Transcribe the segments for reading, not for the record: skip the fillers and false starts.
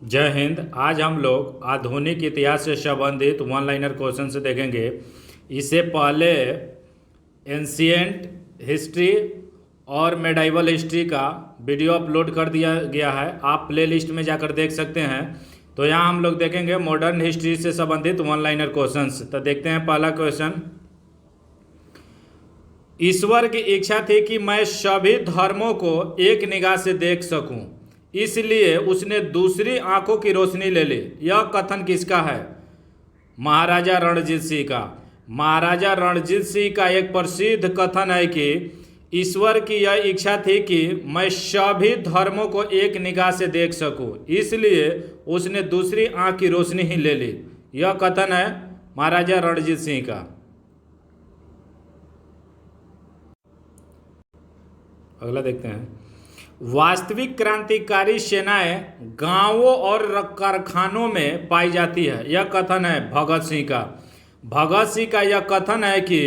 जय हिंद। आज हम लोग आधुनिक इतिहास से संबंधित वन लाइनर क्वेश्चन से देखेंगे। इससे पहले एंशिएंट हिस्ट्री और मेडाइवल हिस्ट्री का वीडियो अपलोड कर दिया गया है, आप प्लेलिस्ट में जाकर देख सकते हैं। तो यहाँ हम लोग देखेंगे मॉडर्न हिस्ट्री से संबंधित वन लाइनर क्वेश्चंस। तो देखते हैं पहला क्वेश्चन। ईश्वर की इच्छा थी कि मैं सभी धर्मों को एक निगाह से देख सकूं, इसलिए उसने दूसरी आंखों की रोशनी ले ली। यह कथन किसका है? महाराजा रणजीत सिंह का। महाराजा रणजीत सिंह का एक प्रसिद्ध कथन है कि ईश्वर की यह इच्छा थी कि मैं सभी धर्मों को एक निगाह से देख सकूं, इसलिए उसने दूसरी आंख की रोशनी ही ले ली। यह कथन है महाराजा रणजीत सिंह का। अगला देखते हैं। वास्तविक क्रांतिकारी सेनाएं गांवों और कारखानों में पाई जाती है। यह कथन है भगत सिंह का। भगत सिंह का यह कथन है कि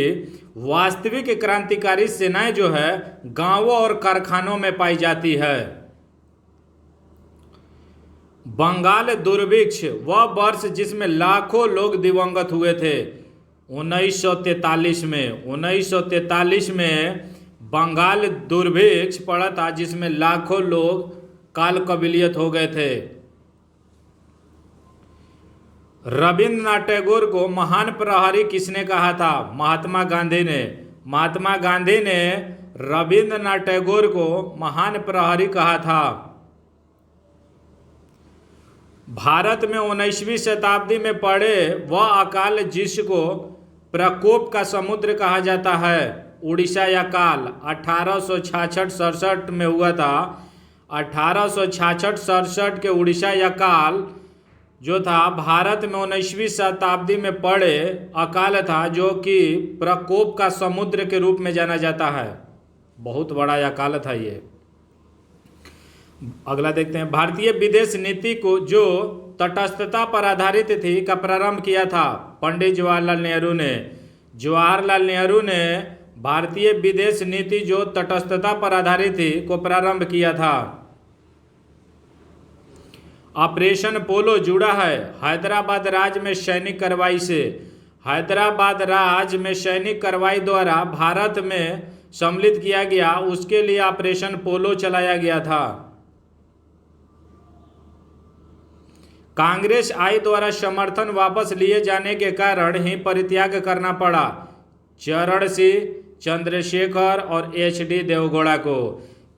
वास्तविक क्रांतिकारी सेनाएं जो है गांवों और कारखानों में पाई जाती है। बंगाल दुर्भिक्ष वह वर्ष जिसमें लाखों लोग दिवंगत हुए थे। 1943 में 1943 में बंगाल दुर्भिक्ष पड़ा था, जिसमें लाखों लोग काल कबिलियत हो गए थे। रविंद्रनाथ टैगोर को महान प्रहरी किसने कहा था? महात्मा गांधी ने। महात्मा गांधी ने रविंद्रनाथ टैगोर को महान प्रहरी कहा था। भारत में 19वीं शताब्दी में पड़े वह अकाल जिसको प्रकोप का समुद्र कहा जाता है, उड़ीसा या काल 1866-67 में हुआ था। 1866-67 के उड़ीसा या काल जो था भारत में 19वीं शताब्दी में पड़े अकाल था, जो कि प्रकोप का समुद्र के रूप में जाना जाता है। बहुत बड़ा अकाल था ये। अगला देखते हैं। भारतीय विदेश नीति को जो तटस्थता पर आधारित थी का प्रारंभ किया था पंडित जवाहरलाल नेहरू ने। जवाहरलाल नेहरू ने भारतीय विदेश नीति जो तटस्थता पर आधारित थी को प्रारंभ किया था। ऑपरेशन पोलो जुड़ा है हैदराबाद राज्य में सैनिक कार्रवाई से। हैदराबाद राज्य में सैनिक कार्रवाई द्वारा भारत में सम्मिलित किया गया, उसके लिए ऑपरेशन पोलो चलाया गया था। कांग्रेस आई द्वारा समर्थन वापस लिए जाने के कारण ही परित्याग करना पड़ा चरण सिंह, चंद्रशेखर और एच.डी. देवगौड़ा को।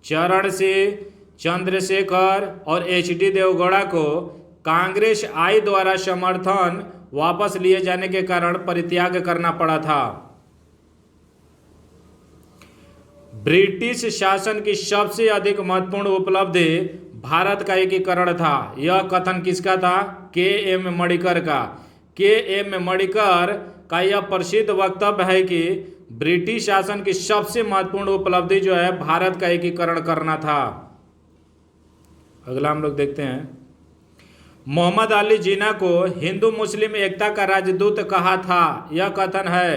चरण सिंह, चंद्रशेखर और एच.डी. देवगौड़ा को कांग्रेस आई द्वारा समर्थन वापस लिए जाने के कारण परित्याग करना पड़ा था। ब्रिटिश शासन की सबसे अधिक महत्वपूर्ण उपलब्धि भारत का एकीकरण था। यह कथन किसका था? के.एम. मणिकर का। के.एम. मणिकर का यह प्रसिद्ध वक्तव्य है कि ब्रिटिश शासन की सबसे महत्वपूर्ण उपलब्धि जो है भारत का एकीकरण करना था। अगला हम लोग देखते हैं। मोहम्मद अली जिन्ना को हिंदू मुस्लिम एकता का राजदूत कहा था। यह कथन है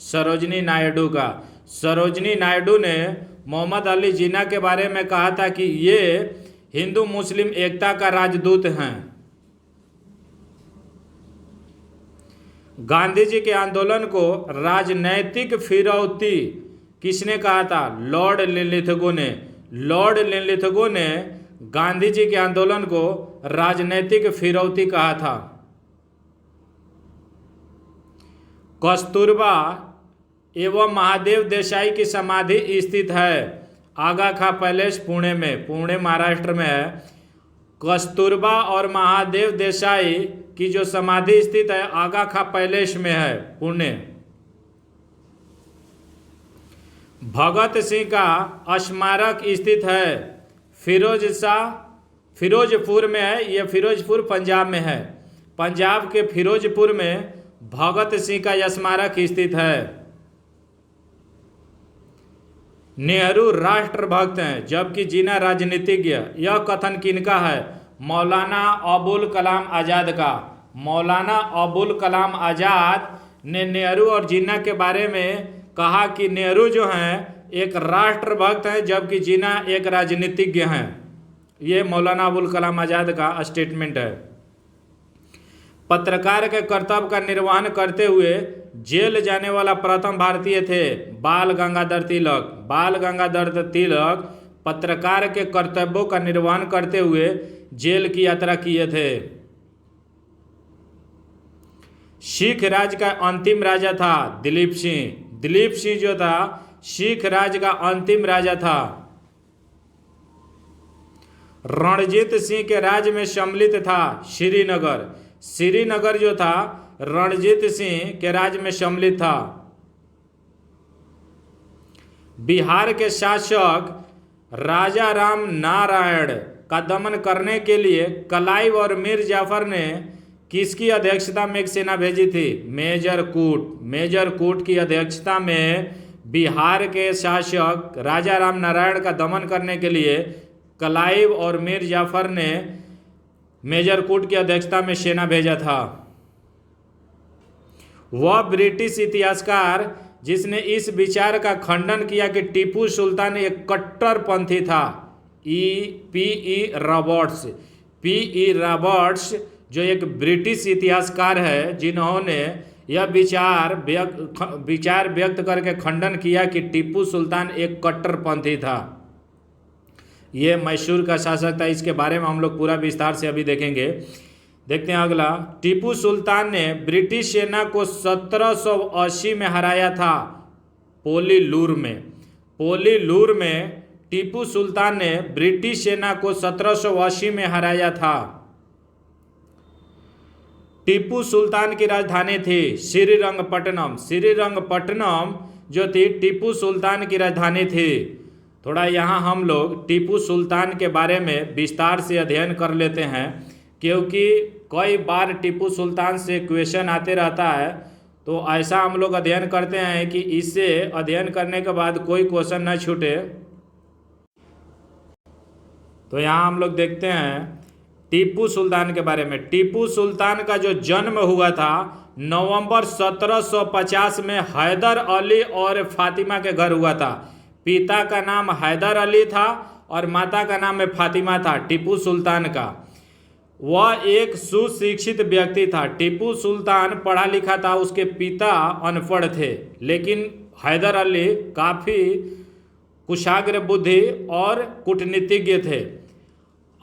सरोजिनी नायडू का। सरोजिनी नायडू ने मोहम्मद अली जिन्ना के बारे में कहा था कि ये हिंदू मुस्लिम एकता का राजदूत हैं। गांधी जी के आंदोलन को राजनैतिक फिरौती किसने कहा था? लॉर्ड लिनलिथगो ने। लॉर्ड लिनलिथगो ने गांधी जी के आंदोलन को राजनैतिक फिरौती कहा था। कस्तूरबा एवं महादेव देसाई की समाधि स्थित है आगा खां पैलेस पुणे में। पुणे महाराष्ट्र में है। कस्तूरबा और महादेव देसाई की जो समाधि स्थित है आगा खां पैलेस में है, पुणे। भगत सिंह का स्मारक स्थित है फिरोजपुर में है। यह फिरोजपुर पंजाब में है। पंजाब के फिरोजपुर में भगत सिंह का यह स्मारक स्थित है। नेहरू राष्ट्रभक्त हैं जबकि जिन्ना राजनीतिज्ञ। यह कथन किनका है? मौलाना अबुल कलाम आज़ाद का। मौलाना अबुल कलाम आज़ाद ने नेहरू और जिन्ना के बारे में कहा कि नेहरू जो हैं एक राष्ट्रभक्त हैं जबकि जिन्ना एक राजनीतिज्ञ हैं। ये मौलाना अबुल कलाम आज़ाद का स्टेटमेंट है। पत्रकार के कर्तव्य का निर्वहन करते हुए जेल जाने वाला प्रथम भारतीय थे बाल गंगाधर तिलक। बाल गंगाधर तिलक पत्रकार के कर्तव्यों का निर्वहन करते हुए जेल की यात्रा किए थे। सिख राज का अंतिम राजा था दिलीप सिंह। दिलीप सिंह जो था सिख राज का अंतिम राजा था। रणजीत सिंह के राज में सम्मिलित था श्रीनगर। श्रीनगर जो था रणजीत सिंह के राज में सम्मिलित था। बिहार के शासक राजा राम नारायण का दमन करने के लिए क्लाइव और मीर जाफर ने किसकी अध्यक्षता में एक सेना भेजी थी? मेजर कूट। मेजर कूट की अध्यक्षता में बिहार के शासक राजा राम नारायण का दमन करने के लिए क्लाइव और मीर जाफर ने मेजर कूट की अध्यक्षता में सेना भेजा था। वह ब्रिटिश इतिहासकार जिसने इस विचार का खंडन किया कि टीपू सुल्तान एक कट्टरपंथी था। पी.ई. रॉबर्ट्स। पी.ई. रॉबर्ट्स जो एक ब्रिटिश इतिहासकार है जिन्होंने यह विचार व्यक्त करके खंडन किया कि टीपू सुल्तान एक कट्टरपंथी था। ये मैसूर का शासक था। इसके बारे में हम लोग पूरा विस्तार से अभी देखेंगे। देखते हैं अगला। टीपू सुल्तान ने ब्रिटिश सेना को 1780 में हराया था पोलीलूर में। पोलीलूर में टीपू सुल्तान ने ब्रिटिश सेना को 1780 में हराया था। टीपू सुल्तान की राजधानी थी श्रीरंगपट्टनम। श्रीरंगपट्टनम जो थी टीपू सुल्तान की राजधानी थी। थोड़ा यहाँ हम लोग टीपू सुल्तान के बारे में विस्तार से अध्ययन कर लेते हैं, क्योंकि कई बार टीपू सुल्तान से क्वेश्चन आते रहता है। तो ऐसा हम लोग अध्ययन करते हैं कि इससे अध्ययन करने के बाद कोई क्वेश्चन न छूटे। तो यहाँ हम लोग देखते हैं टीपू सुल्तान के बारे में। टीपू सुल्तान का जो जन्म हुआ था नवंबर 1750 में हैदर अली और फातिमा के घर हुआ था। पिता का नाम हैदर अली था और माता का नाम फातिमा था टीपू सुल्तान का। वह एक सुशिक्षित व्यक्ति था। टीपू सुल्तान पढ़ा लिखा था, उसके पिता अनपढ़ थे, लेकिन हैदर अली काफ़ी कुशाग्र बुद्धि और कूटनीतिज्ञ थे।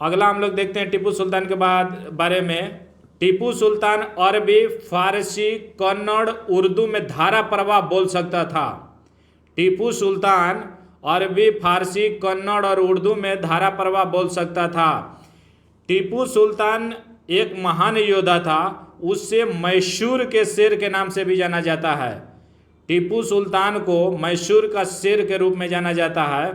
अगला हम लोग देखते हैं टीपू सुल्तान के बारे में। टीपू सुल्तान अरबी, फारसी, कन्नड़, उर्दू में धारा प्रवाह बोल सकता था। टीपू सुल्तान अरबी, फारसी, कन्नड़ और उर्दू में धारा प्रवाह बोल सकता था। टीपू सुल्तान एक महान योद्धा था। उससे मैसूर के शेर के नाम से भी जाना जाता है। टीपू सुल्तान को मैसूर का शेर के रूप में जाना जाता है।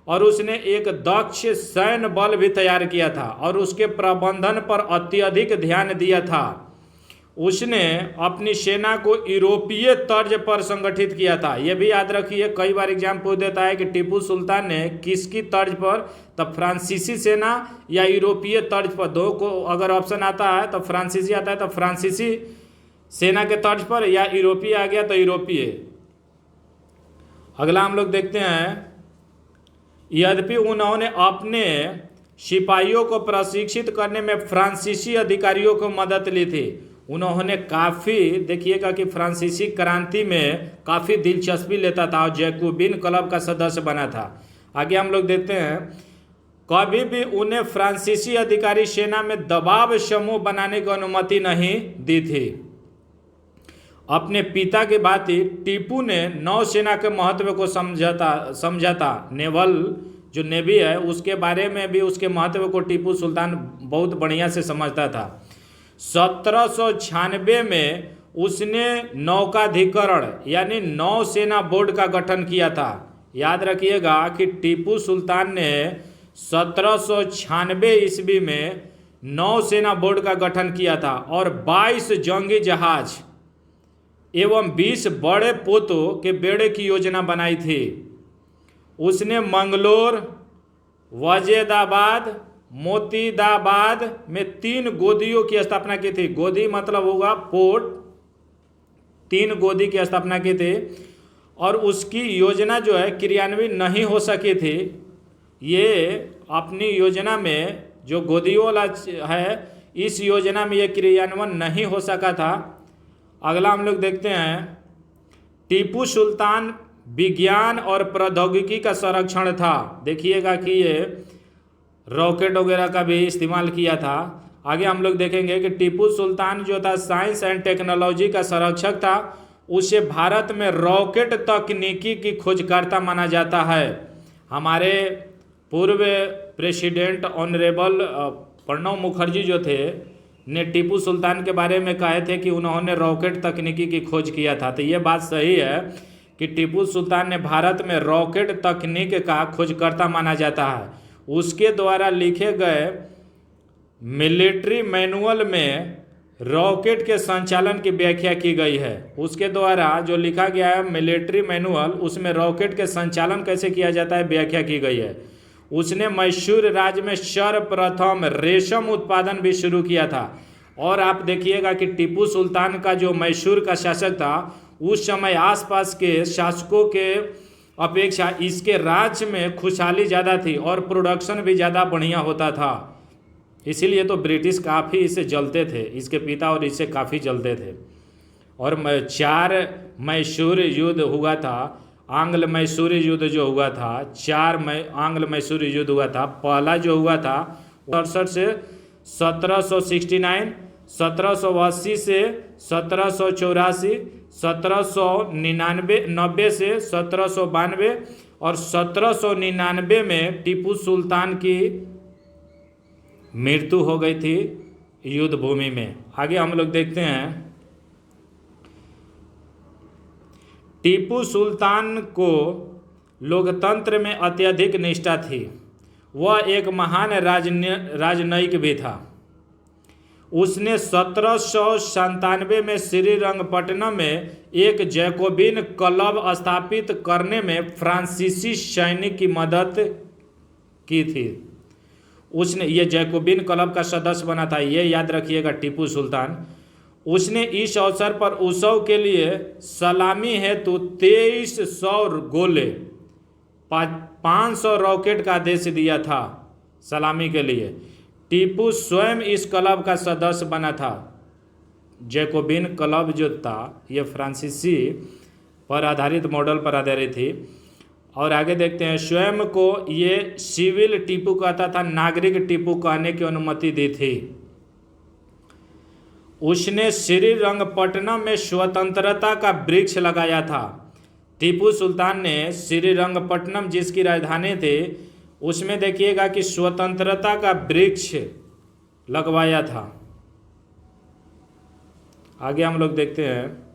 और उसने एक दक्ष सैन्य बल भी तैयार किया था और उसके प्रबंधन पर अत्यधिक ध्यान दिया था। उसने अपनी सेना को यूरोपीय तर्ज पर संगठित किया था। यह भी याद रखिए, कई बार एग्जाम पूछ देता है कि टीपू सुल्तान ने किसकी तर्ज पर, तब फ्रांसीसी सेना या यूरोपीय तर्ज पर। दो को अगर ऑप्शन आता है तो फ्रांसीसी आता है तो फ्रांसीसी सेना के तर्ज पर, या यूरोपीय आ गया तो यूरोपीय। अगला हम लोग देखते हैं। यद्यपि उन्होंने अपने सिपाहियों को प्रशिक्षित करने में फ्रांसीसी अधिकारियों को मदद ली थी। उन्होंने काफ़ी, देखिएगा कि फ्रांसीसी क्रांति में काफ़ी दिलचस्पी लेता था और जैकोबिन क्लब का सदस्य बना था। आगे हम लोग देखते हैं। कभी भी उन्हें फ्रांसीसी अधिकारी सेना में दबाव समूह बनाने की अनुमति नहीं दी थी। अपने पिता की भांति टीपू ने नौसेना के महत्व को समझा। नेवल जो नेवी है उसके बारे में भी, उसके महत्व को टीपू सुल्तान बहुत बढ़िया से समझता था। 1796 में उसने नौकाधिकरण यानी नौसेना बोर्ड का गठन किया था। याद रखिएगा कि टीपू सुल्तान ने 1796 ईस्वी में नौसेना बोर्ड का गठन किया था और 22 जंगी जहाज एवं 20 बड़े पोतों के बेड़े की योजना बनाई थी। उसने मंगलोर, वजीदाबाद, मोतीदाबाद में 3 गोदियों की स्थापना की थी। गोदी मतलब होगा पोर्ट। 3 गोदी की स्थापना की थी और उसकी योजना जो है क्रियान्वित नहीं हो सकी थी। ये अपनी योजना में जो गोदियोला है, इस योजना में यह क्रियान्वयन नहीं हो सका था। अगला हम लोग देखते हैं, टीपू सुल्तान विज्ञान और प्रौद्योगिकी का संरक्षण था। देखिएगा कि ये रॉकेट वगैरह का भी इस्तेमाल किया था। आगे हम लोग देखेंगे कि टीपू सुल्तान जो था साइंस एंड टेक्नोलॉजी का संरक्षक था। उसे भारत में रॉकेट तकनीकी की खोजकर्ता माना जाता है। हमारे पूर्व प्रेसिडेंट ऑनरेबल प्रणब मुखर्जी जो थे ने टीपू सुल्तान के बारे में कहे थे कि उन्होंने रॉकेट तकनीकी की खोज किया था। तो ये बात सही है कि टीपू सुल्तान ने भारत में रॉकेट तकनीक का खोजकर्ता माना जाता है। उसके द्वारा लिखे गए मिलिट्री मैनुअल में रॉकेट के संचालन की व्याख्या की गई है। उसके द्वारा जो लिखा गया है मिलिट्री मैनुअल, उसमें रॉकेट के संचालन कैसे किया जाता है व्याख्या की गई है। उसने मैसूर राज्य में सर्वप्रथम रेशम उत्पादन भी शुरू किया था। और आप देखिएगा कि टीपू सुल्तान का जो मैसूर का शासक था, उस समय आसपास के शासकों के अपेक्षा इसके राज्य में खुशहाली ज़्यादा थी और प्रोडक्शन भी ज़्यादा बढ़िया होता था। इसीलिए तो ब्रिटिश काफ़ी इससे जलते थे, इसके पिता और इससे काफ़ी जलते थे। और 4 मैसूर युद्ध हुआ था। आंग्ल मैसूर युद्ध जो हुआ था, 4 आंग्ल मैसूर युद्ध हुआ था। पहला जो हुआ था 68 से 1769, 1780 से 1784, 1799 से 1792 और 1799 में टीपू सुल्तान की मृत्यु हो गई थी युद्ध भूमि में। आगे हम लोग देखते हैं, टीपू सुल्तान को लोकतंत्र में अत्यधिक निष्ठा थी। वह एक महान राजनयिक भी था। उसने 1797 में श्रीरंगपट्टनम में एक जैकोबिन क्लब स्थापित करने में फ्रांसीसी सैनिक की मदद की थी। उसने ये जैकोबिन क्लब का सदस्य बना था, ये याद रखिएगा टीपू सुल्तान। उसने इस अवसर पर उत्सव के लिए सलामी हेतु 2300 गोले 500 रॉकेट का आदेश दिया था सलामी के लिए। टीपू स्वयं इस क्लब का सदस्य बना था। जैकोबिन क्लब जो था ये फ्रांसीसी पर आधारित मॉडल पर आधारित थी। और आगे देखते हैं, स्वयं को ये सिविल टीपू कहता था, नागरिक टीपू कहने की अनुमति दी थी। उसने श्रीरंगपट्टनम में स्वतंत्रता का वृक्ष लगाया था। टीपू सुल्तान ने श्रीरंगपट्टनम जिसकी राजधानी थी, उसमें देखिएगा कि स्वतंत्रता का वृक्ष लगवाया था। आगे हम लोग देखते हैं,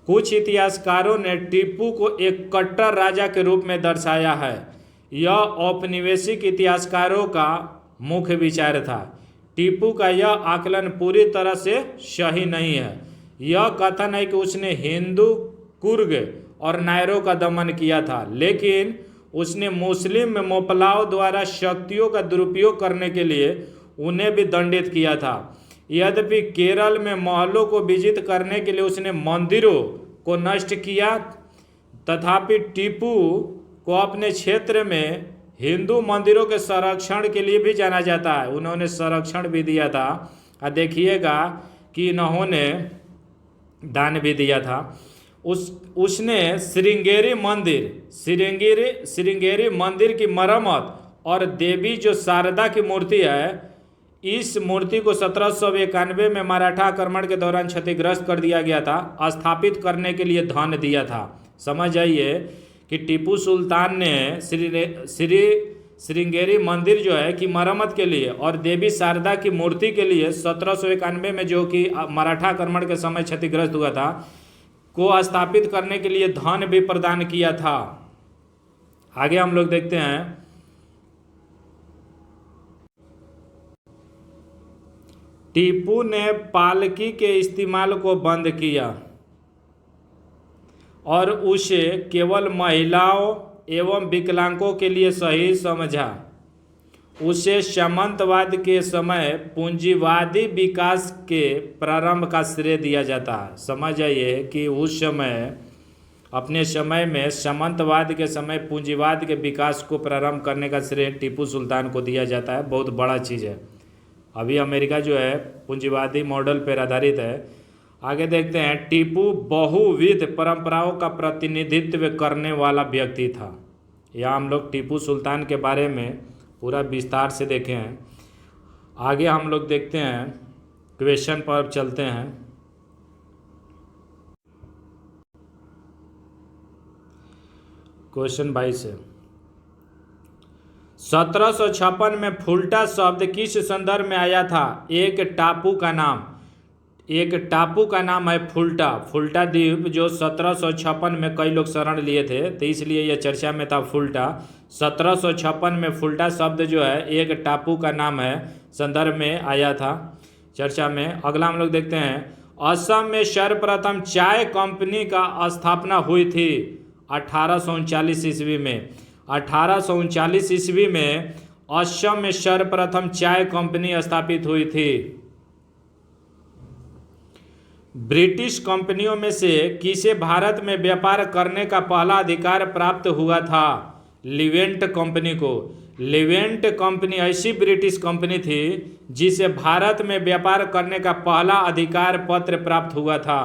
कुछ इतिहासकारों ने टीपू को एक कट्टर राजा के रूप में दर्शाया है। यह औपनिवेशिक इतिहासकारों का मुख्य विचार था। टीपू का यह आकलन पूरी तरह से सही नहीं है। यह कथन है कि उसने हिंदू कुर्ग और नायरों का दमन किया था, लेकिन उसने मुस्लिम मोपलाओं द्वारा शक्तियों का दुरुपयोग करने के लिए उन्हें भी दंडित किया था। यद्यपि केरल में महलों को विजित करने के लिए उसने मंदिरों को नष्ट किया, तथापि टीपू को अपने क्षेत्र में हिंदू मंदिरों के संरक्षण के लिए भी जाना जाता है। उन्होंने संरक्षण भी दिया था। और देखिएगा कि इन्होंने दान भी दिया था। उसने श्रृंगेरी मंदिर की मरम्मत और देवी जो शारदा की मूर्ति है, इस मूर्ति को 1791 में मराठा आक्रमण के दौरान क्षतिग्रस्त कर दिया गया था, स्थापित करने के लिए धन दिया था। समझ जाइए कि टीपू सुल्तान ने श्रृंगेरी मंदिर जो है कि मरम्मत के लिए और देवी शारदा की मूर्ति के लिए 1791 में जो कि मराठा आक्रमण के समय क्षतिग्रस्त हुआ था को स्थापित करने के लिए धन भी प्रदान किया था। आगे हम लोग देखते हैं, टीपू ने पालकी के इस्तेमाल को बंद किया और उसे केवल महिलाओं एवं विकलांगों के लिए सही समझा। उसे सामंतवाद के समय पूंजीवादी विकास के प्रारंभ का श्रेय दिया जाता है। समझ आइए कि उस समय अपने समय में सामंतवाद के समय पूंजीवाद के विकास को प्रारंभ करने का श्रेय टीपू सुल्तान को दिया जाता है। बहुत बड़ा चीज़ है। अभी अमेरिका जो है पूंजीवादी मॉडल पर आधारित है। आगे देखते हैं, टीपू बहुविध परंपराओं का प्रतिनिधित्व करने वाला व्यक्ति था। यहाँ हम लोग टीपू सुल्तान के बारे में पूरा विस्तार से देखे हैं। आगे हम लोग देखते हैं, क्वेश्चन पर चलते हैं। क्वेश्चन 22 है, 1756 में फुल्टा शब्द किस संदर्भ में आया था? एक टापू का नाम है फुल्टा। फुल्टा द्वीप जो 1756 में कई लोग शरण लिए थे, तो इसलिए यह चर्चा में था फुल्टा। 1756 में फुल्टा शब्द जो है एक टापू का नाम है, संदर्भ में आया था चर्चा में। अगला हम लोग देखते हैं, असम में सर्वप्रथम चाय कंपनी का स्थापना हुई थी 1839 ईस्वी में। 1839 ईस्वी में असम में सर्वप्रथम चाय कंपनी स्थापित हुई थी। ब्रिटिश कंपनियों में से किसे भारत में व्यापार करने का पहला अधिकार प्राप्त हुआ था? लिवेंट कंपनी को। लिवेंट कंपनी ऐसी ब्रिटिश कंपनी थी जिसे भारत में व्यापार करने का पहला अधिकार पत्र प्राप्त हुआ था।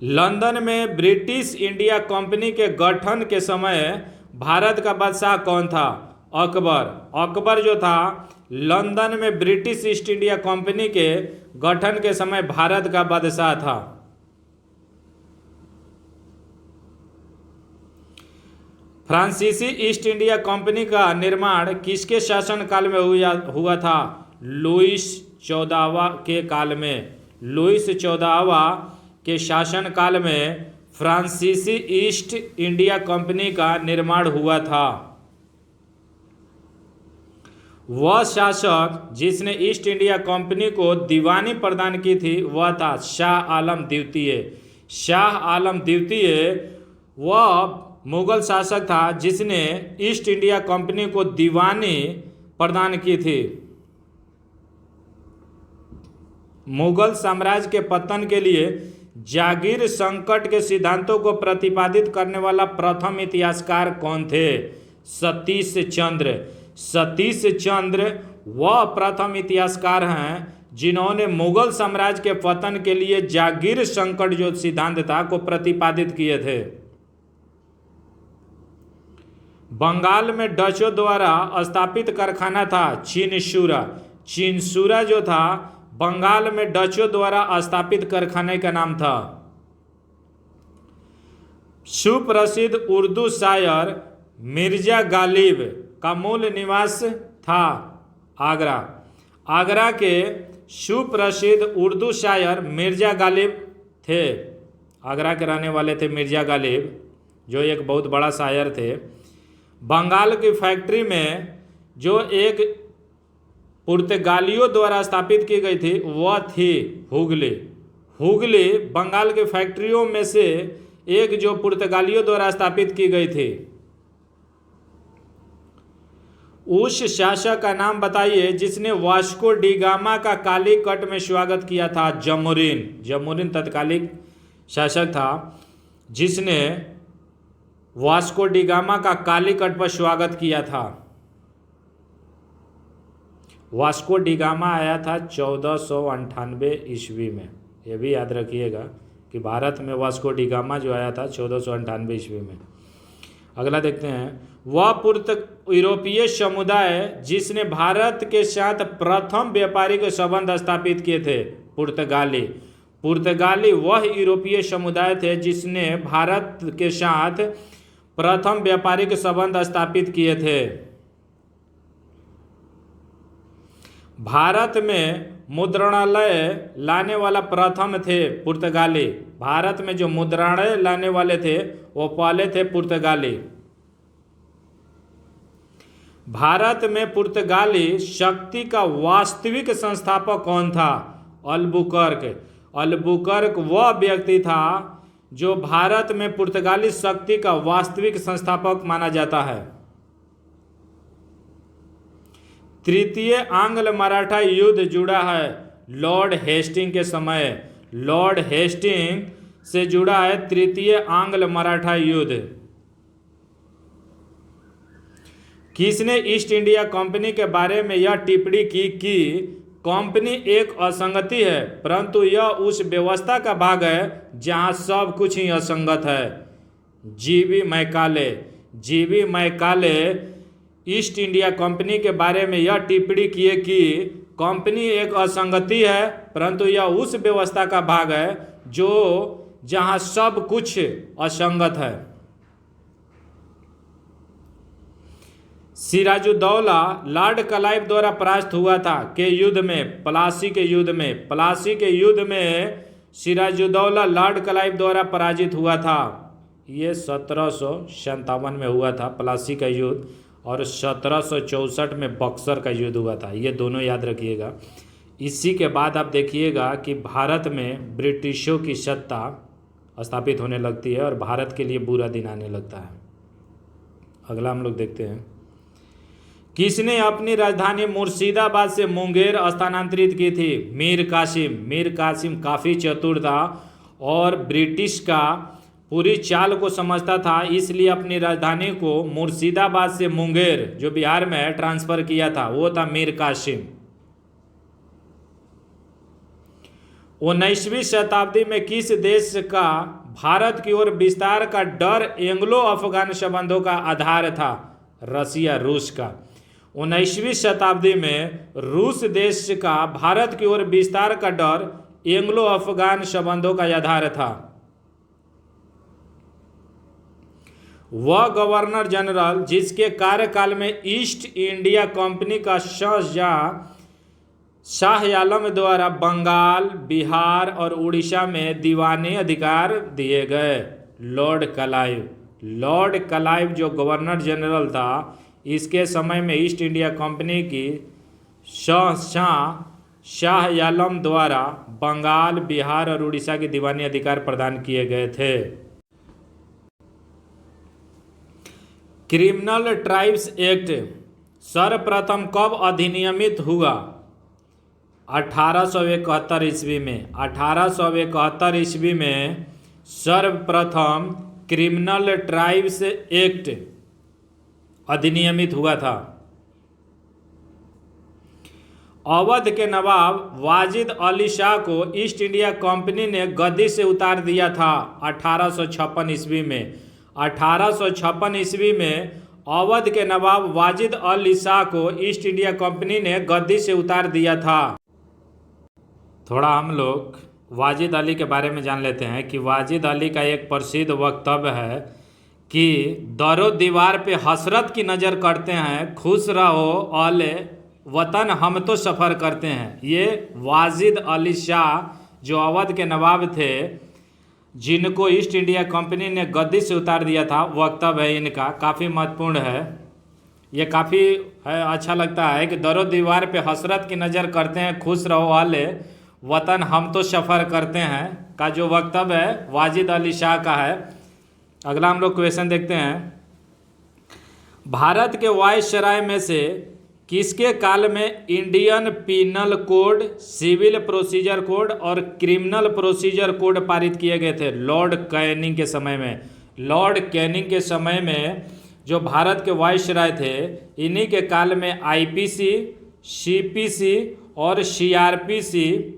लंदन में ब्रिटिश इंडिया कंपनी के गठन के समय भारत का बादशाह कौन था? अकबर। अकबर जो था लंदन में ब्रिटिश ईस्ट इंडिया कंपनी के गठन के समय भारत का बादशाह था। फ्रांसीसी ईस्ट इंडिया कंपनी का निर्माण किसके शासनकाल में हुआ था? लुईस 14वां के काल में। लुईस 14वां के शासनकाल में फ्रांसीसी ईस्ट इंडिया कंपनी का निर्माण हुआ था। वह शासक जिसने ईस्ट इंडिया कंपनी को दीवानी प्रदान की थी वह था शाह आलम द्वितीय। शाह आलम द्वितीय वह मुगल शासक था जिसने ईस्ट इंडिया कंपनी को दीवानी प्रदान की थी। मुगल साम्राज्य के पतन के लिए जागीर संकट के सिद्धांतों को प्रतिपादित करने वाला प्रथम इतिहासकार कौन थे? सतीश चंद्र। सतीश चंद्र वह प्रथम इतिहासकार हैं जिन्होंने मुगल साम्राज्य के पतन के लिए जागीर संकट जो सिद्धांत था को प्रतिपादित किए थे। बंगाल में डचों द्वारा स्थापित कारखाना था चिनसूरा। चिनसूरा जो था बंगाल में डचों द्वारा स्थापित कारखाने का नाम था। सुप्रसिद्ध उर्दू शायर मिर्जा गालिब का मूल निवास था आगरा। आगरा के सुप्रसिद्ध उर्दू शायर मिर्जा गालिब थे। आगरा के रहने वाले थे मिर्जा गालिब, जो एक बहुत बड़ा शायर थे। बंगाल की फैक्ट्री में जो एक पुर्तगालियों द्वारा स्थापित की गई थी वह थी हुगली। हुगली बंगाल की फैक्ट्रियों में से एक जो पुर्तगालियों द्वारा स्थापित की गई थी। उस शासक का नाम बताइए जिसने वास्को डी गामा का कालीकट में स्वागत किया था? जमोरिन। जमोरिन तत्कालिक शासक था जिसने वास्को डी गामा का कालीकट पर स्वागत किया था। वास्को डी गामा आया था 1498 ईस्वी में। यह भी याद रखिएगा कि भारत में वास्को डी गामा जो आया था 1498 ईस्वी में। अगला देखते हैं, वह यूरोपीय समुदाय जिसने भारत के साथ प्रथम व्यापारिक संबंध स्थापित किए थे? पुर्तगाली। पुर्तगाली वह यूरोपीय समुदाय थे जिसने भारत के साथ प्रथम व्यापारिक संबंध स्थापित किए थे। भारत में मुद्रणालय लाने वाला प्रथम थे पुर्तगाली। भारत में जो मुद्रणालय लाने वाले थे वो पहले थे पुर्तगाली। भारत में पुर्तगाली शक्ति का वास्तविक संस्थापक कौन था? अल्बुकर्क। अल्बुकर्क वह व्यक्ति था जो भारत में पुर्तगाली शक्ति का वास्तविक संस्थापक माना जाता है। तृतीय आंग्ल मराठा युद्ध जुड़ा है लॉर्ड हेस्टिंग के समय। लॉर्ड हेस्टिंग से जुड़ा है तृतीय आंग्ल मराठा युद्ध? किसने ईस्ट इंडिया कंपनी के बारे में यह टिप्पणी की कि कंपनी एक असंगति है, परंतु यह उस व्यवस्था का भाग है जहां सब कुछ ही असंगत है? जीवी मैकाले। जीवी मैकाले ईस्ट इंडिया कंपनी के बारे में यह टिप्पणी किए कि कंपनी एक असंगति है, परंतु यह उस व्यवस्था का भाग है जो जहां सब कुछ असंगत है। सिराजुद्दौला लॉर्ड क्लाइव द्वारा परास्त हुआ था के युद्ध में? प्लासी के युद्ध में। प्लासी के युद्ध में सिराजुद्दौला लॉर्ड क्लाइव द्वारा पराजित हुआ था। ये 1757 में हुआ था प्लासी का युद्ध, और 1764 में बक्सर का युद्ध हुआ था। ये दोनों याद रखिएगा। इसी के बाद आप देखिएगा कि भारत में ब्रिटिशों की सत्ता स्थापित होने लगती है और भारत के लिए बुरा दिन आने लगता है। अगला हम लोग देखते हैं, किसने अपनी राजधानी मुर्शिदाबाद से मुंगेर स्थानांतरित की थी? मीर कासिम। मीर कासिम काफ़ी चतुर था और ब्रिटिश का पूरी चाल को समझता था, इसलिए अपनी राजधानी को मुर्शिदाबाद से मुंगेर, जो बिहार में है, ट्रांसफर किया था। वो था मीर कासिम। 19वीं शताब्दी में किस देश का भारत की ओर विस्तार का डर एंग्लो अफगान संबंधों का आधार था? रसिया, रूस का। 19वीं शताब्दी में रूस देश का भारत की ओर विस्तार का डर एंग्लो अफगान संबंधों का आधार था। वह गवर्नर जनरल जिसके कार्यकाल में ईस्ट इंडिया कंपनी का शाह आलम द्वारा बंगाल, बिहार और उड़ीसा में दीवानी अधिकार दिए गए? Lord Clive. लॉर्ड क्लाइव जो गवर्नर जनरल था, इसके समय में ईस्ट इंडिया कंपनी की शाह आलम द्वारा बंगाल, बिहार और उड़ीसा के दीवानी अधिकार प्रदान किए गए थे। क्रिमिनल ट्राइब्स एक्ट सर्वप्रथम कब अधिनियमित हुआ? 1871 ईस्वी में। 1871 ईस्वी में सर्वप्रथम क्रिमिनल ट्राइब्स एक्ट अधिनियमित हुआ था। अवध के नवाब वाजिद अली शाह को ईस्ट इंडिया कंपनी ने गद्दी से उतार दिया था 1856 ईस्वी में। 1856 ईस्वी में अवध के नवाब वाजिद अली शाह को ईस्ट इंडिया कंपनी ने गद्दी से उतार दिया था। थोड़ा हम लोग वाजिद अली के बारे में जान लेते हैं कि वाजिद अली का एक प्रसिद्ध वक्तव्य है कि दरो दीवार पे हसरत की नज़र करते हैं, खुश रहो अले वतन हम तो सफ़र करते हैं। ये वाजिद अली शाह जो अवध के नवाब थे, जिनको ईस्ट इंडिया कंपनी ने गद्दी से उतार दिया था, वक्तव्य है इनका, काफ़ी महत्वपूर्ण है। ये काफ़ी अच्छा लगता है कि दरो दीवार पे हसरत की नज़र करते हैं, खुश रहो अले वतन हम तो सफ़र करते हैं का जो वक्तव्य है वाजिद अली शाह का है। अगला हम लोग क्वेश्चन देखते हैं, भारत के वायसराय में से किसके काल में Indian Penal Code, Civil Procedure Code और क्रिमिनल प्रोसीजर कोड पारित किए गए थे? लॉर्ड कैनिंग के समय में। लॉर्ड कैनिंग के समय में जो भारत के वायसराय थे, इन्हीं के काल में आईपीसी, सीपीसी और सीआरपीसी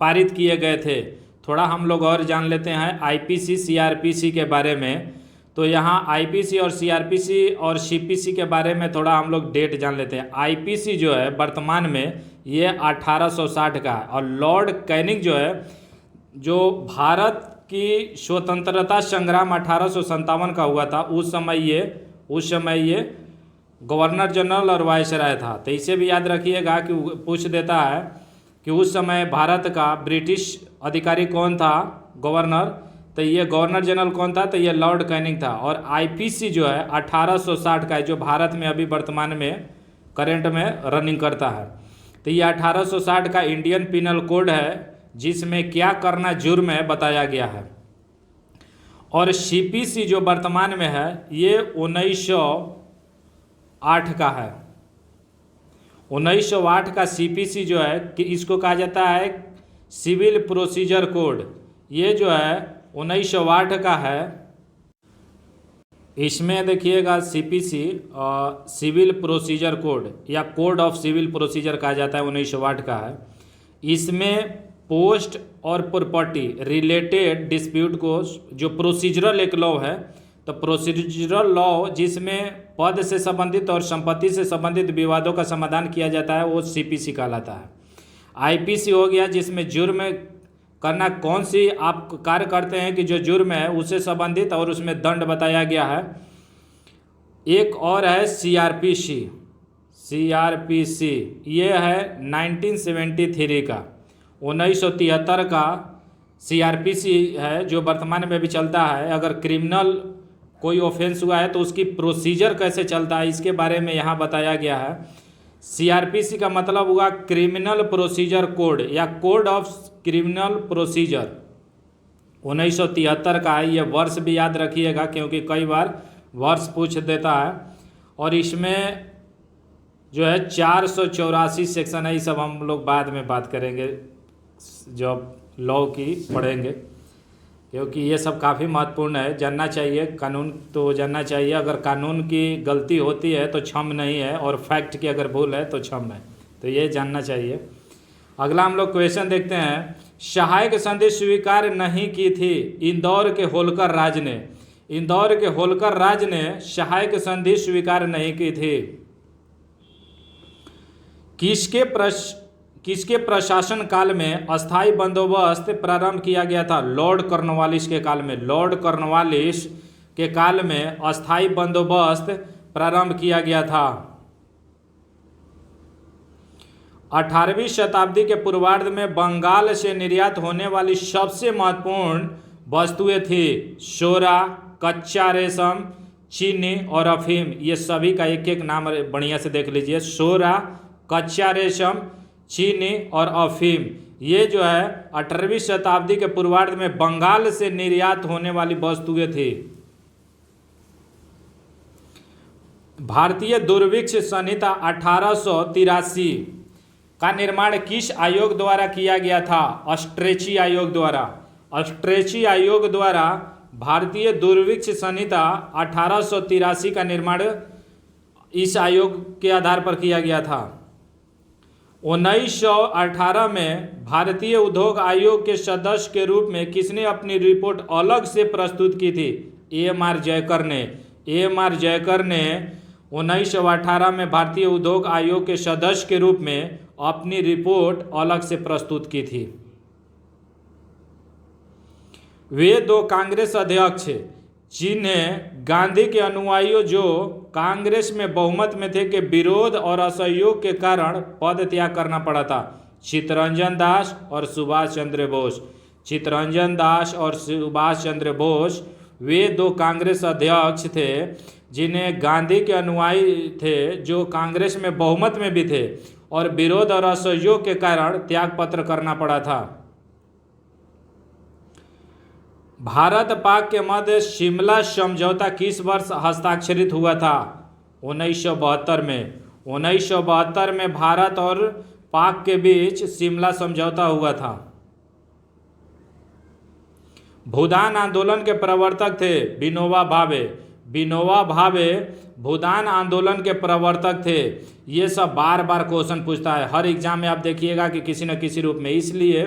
पारित किए गए थे। थोड़ा हम लोग और जान लेते हैं आईपीसी, सीआरपीसी के बारे में। तो यहाँ आईपीसी और सीआरपीसी और सीपीसी के बारे में थोड़ा हम लोग डेट जान लेते हैं। आईपीसी जो है वर्तमान में ये 1860 का है, और लॉर्ड कैनिंग जो है, जो भारत की स्वतंत्रता संग्राम 1857 का हुआ था, उस समय ये गवर्नर जनरल और वायसराय था। तो इसे भी याद रखिएगा कि पूछ देता है कि उस समय भारत का ब्रिटिश अधिकारी कौन था, गवर्नर, तो ये गवर्नर जनरल कौन था, तो ये लॉर्ड कैनिंग था। और आईपीसी जो है 1860 का है, जो भारत में अभी वर्तमान में करंट में रनिंग करता है। तो ये 1860 का इंडियन पीनल कोड है, जिसमें क्या करना जुर्म है बताया गया है। और सीपीसी जो वर्तमान में है ये 1908 का है। 1908 का सीपीसी जो है कि इसको कहा जाता है सिविल प्रोसीजर कोड। ये जो है 1908 का है। इसमें देखिएगा सीपीसी सिविल प्रोसीजर कोड या कोड ऑफ सिविल प्रोसीजर कहा जाता है, 1908 का है। इसमें पोस्ट और प्रॉपर्टी रिलेटेड डिस्प्यूट को, जो प्रोसीजरल एक लॉ है, तो प्रोसीजरल लॉ जिसमें पद से संबंधित और संपत्ति से संबंधित विवादों का समाधान किया जाता है, वो सीपीसी कहलाता है। आईपीसी हो गया जिसमें जुर्म करना, कौन सी आप कार्य करते हैं कि जो जुर्म है उससे संबंधित और उसमें दंड बताया गया है। एक और है सीआरपीसी, ये है 1973 का, 1973 का सीआरपीसी है जो वर्तमान में भी चलता है। अगर क्रिमिनल कोई ऑफेंस हुआ है तो उसकी प्रोसीजर कैसे चलता है, इसके बारे में यहाँ बताया गया है। सीआरपीसी का मतलब हुआ क्रिमिनल प्रोसीजर कोड या कोड ऑफ क्रिमिनल प्रोसीजर, 1973 का है। ये वर्ष भी याद रखिएगा क्योंकि कई बार वर्ष पूछ देता है। और इसमें जो है 484 सेक्शन है। ये सब हम लोग बाद में बात करेंगे जब लॉ की पढ़ेंगे, क्योंकि ये सब काफ़ी महत्वपूर्ण है, जानना चाहिए। कानून तो जानना चाहिए। अगर कानून की गलती होती है तो क्षम नहीं है, और फैक्ट की अगर भूल है तो क्षम है, तो ये जानना चाहिए। अगला हम लोग क्वेश्चन देखते हैं। सहायक संधि स्वीकार नहीं की थी इंदौर के होलकर राज ने। इंदौर के होलकर राज ने सहायक संधि स्वीकार नहीं की थी। किसके प्रशासन काल में अस्थायी बंदोबस्त प्रारंभ किया गया था? लॉर्ड कॉर्नवालिस के काल में। लॉर्ड कॉर्नवालिस के काल में अस्थायी बंदोबस्त प्रारंभ किया गया था। 18वीं शताब्दी के पूर्वार्ध में बंगाल से निर्यात होने वाली सबसे महत्वपूर्ण वस्तुएं थी सोरा, कच्चा रेशम, चीनी और अफीम। ये सभी का एक एक नाम बढ़िया से देख लीजिए। सोरा, कच्चा रेशम, चीनी और अफीम, ये जो है 18वीं शताब्दी के पूर्वार्ध में बंगाल से निर्यात होने वाली वस्तुएं थी। भारतीय दुर्भिक्ष संहिता 1883 का निर्माण किस आयोग द्वारा किया गया था? ऑस्ट्रेची आयोग द्वारा। ऑस्ट्रेची आयोग द्वारा भारतीय दुर्भिक्ष संहिता 1883 का निर्माण इस आयोग के आधार पर किया गया था। 1918 में भारतीय उद्योग आयोग के सदस्य के रूप में किसने अपनी रिपोर्ट अलग से प्रस्तुत की थी? एम.आर. जयकर ने। एम.आर. जयकर ने 1918 में भारतीय उद्योग आयोग के सदस्य के रूप में अपनी रिपोर्ट अलग से प्रस्तुत की थी। वे दो कांग्रेस अध्यक्ष जिन्हें गांधी के अनुयायियों जो कांग्रेस में बहुमत में थे के विरोध और असहयोग के कारण पद त्याग करना पड़ा था? चित्तरंजन दास और सुभाष चंद्र बोस। चित्तरंजन दास और सुभाष चंद्र बोस वे दो कांग्रेस अध्यक्ष थे जिन्हें गांधी के अनुयायी थे जो कांग्रेस में बहुमत में भी थे और विरोध और असहयोग के कारण त्यागपत्र करना पड़ा था। भारत पाक के मध्य शिमला समझौता किस वर्ष हस्ताक्षरित हुआ था? 1972 में। 1972 में भारत और पाक के बीच शिमला समझौता हुआ था। भूदान आंदोलन के प्रवर्तक थे विनोबा भावे। विनोबा भावे भूदान आंदोलन के प्रवर्तक थे। ये सब बार बार क्वेश्चन पूछता है, हर एग्जाम में आप देखिएगा कि किसी न किसी रूप में, इसलिए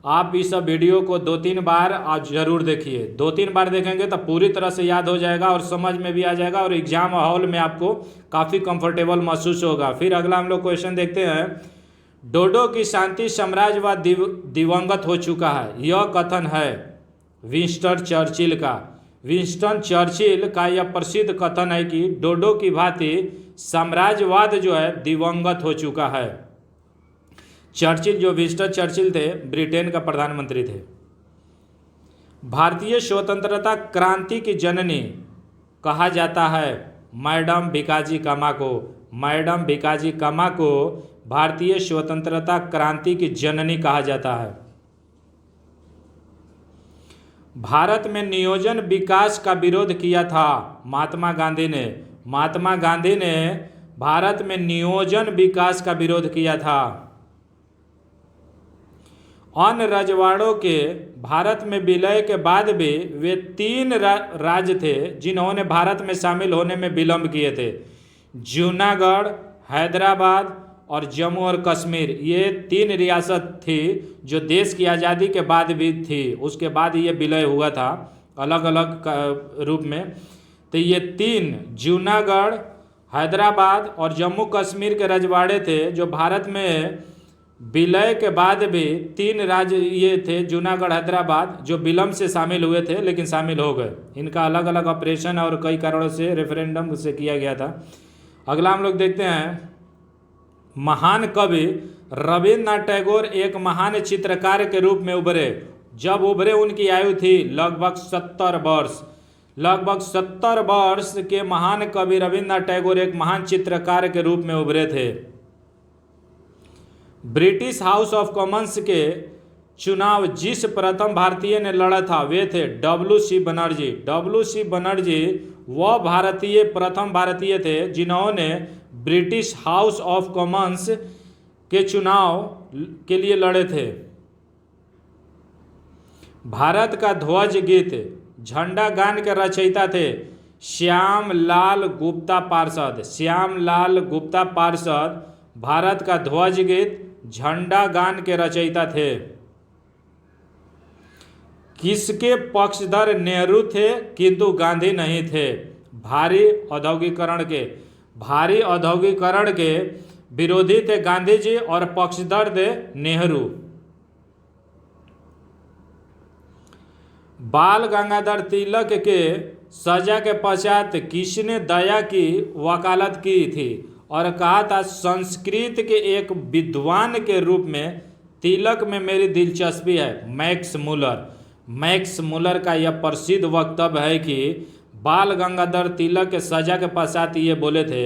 आप इस सब वीडियो को 2-3 बार आप जरूर देखिए। 2-3 बार देखेंगे तो पूरी तरह से याद हो जाएगा और समझ में भी आ जाएगा और एग्जाम हॉल में आपको काफ़ी कंफर्टेबल महसूस होगा। फिर अगला हम लोग क्वेश्चन देखते हैं। डोडो की शांति साम्राज्यवाद दिवंगत हो चुका है, यह कथन है विंस्टन चर्चिल का। विंस्टन चर्चिल का यह प्रसिद्ध कथन है कि डोडो की भांति साम्राज्यवाद जो है दिवंगत हो चुका है। चर्चिल, जो विंस्टन चर्चिल थे, ब्रिटेन का प्रधानमंत्री थे। भारतीय स्वतंत्रता क्रांति की जननी कहा जाता है मैडम भिकाजी कामा को। मैडम भिकाजी कामा को भारतीय स्वतंत्रता क्रांति की जननी कहा जाता है। भारत में नियोजन विकास का विरोध किया था महात्मा गांधी ने। महात्मा गांधी ने भारत में नियोजन विकास का विरोध किया था। अन्य रजवाड़ों के भारत में विलय के बाद भी वे 3 राज्य थे जिन्होंने भारत में शामिल होने में विलंब किए थे। जूनागढ़, हैदराबाद और जम्मू और कश्मीर, ये 3 रियासत थी जो देश की आज़ादी के बाद भी थी। उसके बाद ये विलय हुआ था अलग अलग रूप में। तो ये 3 जूनागढ़, हैदराबाद और जम्मू कश्मीर के रजवाड़े थे जो भारत में विलय के बाद भी 3 राज्य ये थे, जूनागढ़, हैदराबाद, जो विलम्ब से शामिल हुए थे लेकिन शामिल हो गए। इनका अलग अलग ऑपरेशन और कई कारणों से रेफरेंडम से किया गया था। अगला हम लोग देखते हैं, महान कवि रविन्द्रनाथ टैगोर एक महान चित्रकार के रूप में उभरे। जब उभरे उनकी आयु थी लगभग 70 वर्ष। लगभग 70 वर्ष के महान कवि रविन्द्रनाथ टैगोर एक महान चित्रकार के रूप में उभरे थे। ब्रिटिश हाउस ऑफ कॉमन्स के चुनाव जिस प्रथम भारतीय ने लड़ा था वे थे W.C. बनर्जी। W.C. बनर्जी वह प्रथम भारतीय थे जिन्होंने ब्रिटिश हाउस ऑफ कॉमन्स के चुनाव के लिए लड़े थे। भारत का ध्वज गीत झंडा गान के रचयिता थे श्याम लाल गुप्ता पार्षद। श्याम लाल गुप्ता पार्षद भारत का ध्वज गीत झंडा गान के रचयिता थे। किसके पक्षधर नेहरू थे किंतु गांधी नहीं थे? भारी औद्योगिकरण के विरोधी थे गांधी जी और पक्षधर थे नेहरू। बाल गंगाधर तिलक के सजा के पश्चात किसने दया की वकालत की थी और कहा था संस्कृत के एक विद्वान के रूप में तिलक में मेरी दिलचस्पी है? मैक्स मुलर का यह प्रसिद्ध वक्तव्य है कि बाल गंगाधर तिलक के सजा के पश्चात ये बोले थे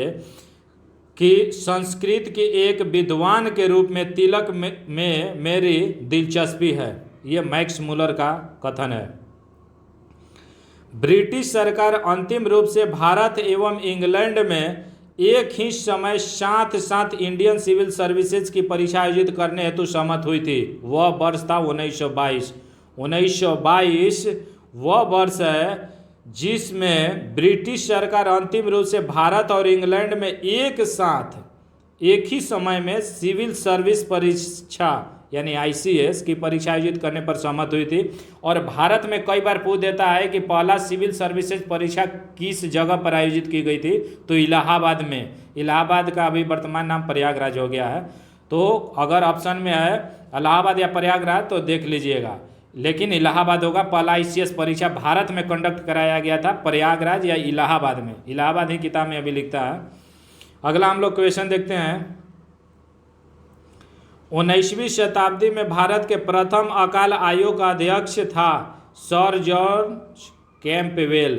कि संस्कृत के एक विद्वान के रूप में तिलक में मेरी दिलचस्पी है। ये मैक्स मुलर का कथन है। ब्रिटिश सरकार अंतिम रूप से भारत एवं इंग्लैंड में एक ही समय साथ साथ इंडियन सिविल सर्विसेज की परीक्षा आयोजित करने हेतु सहमत हुई थी। वह वर्ष था 1922। 1922 वह वर्ष है जिसमें ब्रिटिश सरकार अंतिम रूप से भारत और इंग्लैंड में एक साथ एक ही समय में सिविल सर्विस परीक्षा यानी ICS की परीक्षा आयोजित करने पर सहमत हुई थी। और भारत में कई बार पूछ देता है कि पहला सिविल सर्विसेज परीक्षा किस जगह पर आयोजित की गई थी, तो इलाहाबाद में। इलाहाबाद का अभी वर्तमान नाम प्रयागराज हो गया है। तो अगर ऑप्शन में है इलाहाबाद या प्रयागराज तो देख लीजिएगा, लेकिन इलाहाबाद होगा। पहला ICS परीक्षा भारत में कंडक्ट कराया गया था प्रयागराज या इलाहाबाद में। इलाहाबाद ही किताब में अभी लिखता है। अगला हम लोग क्वेश्चन देखते हैं, 19वीं शताब्दी में भारत के प्रथम अकाल आयोग का अध्यक्ष था sir George Campbell.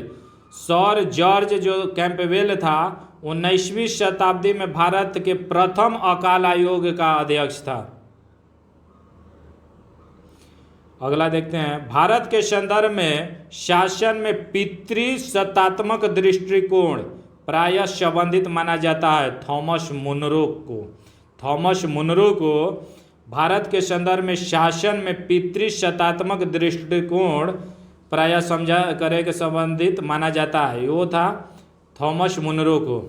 Sir George जो कैंपबेल था 19वीं शताब्दी में भारत के प्रथम अकाल आयोग का अध्यक्ष था। अगला देखते हैं, भारत के संदर्भ में शासन में पितृसत्तात्मक दृष्टिकोण प्रायः संबंधित माना जाता है थॉमस मुनरो को। थॉमस मुनरो को भारत के संदर्भ में शासन में पितृसत्तात्मक दृष्टिकोण प्रायः समझा करे के संबंधित माना जाता है, वो था थॉमस मुनरो को।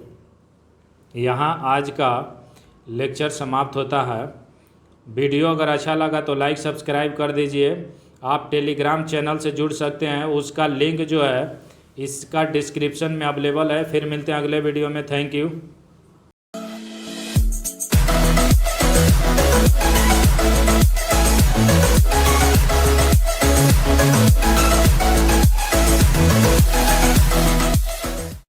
यहाँ आज का लेक्चर समाप्त होता है। वीडियो अगर अच्छा लगा तो लाइक सब्सक्राइब कर दीजिए। आप टेलीग्राम चैनल से जुड़ सकते हैं, उसका लिंक जो है इसका डिस्क्रिप्शन में अवेलेबल है। फिर मिलते हैं अगले वीडियो में। Thank you.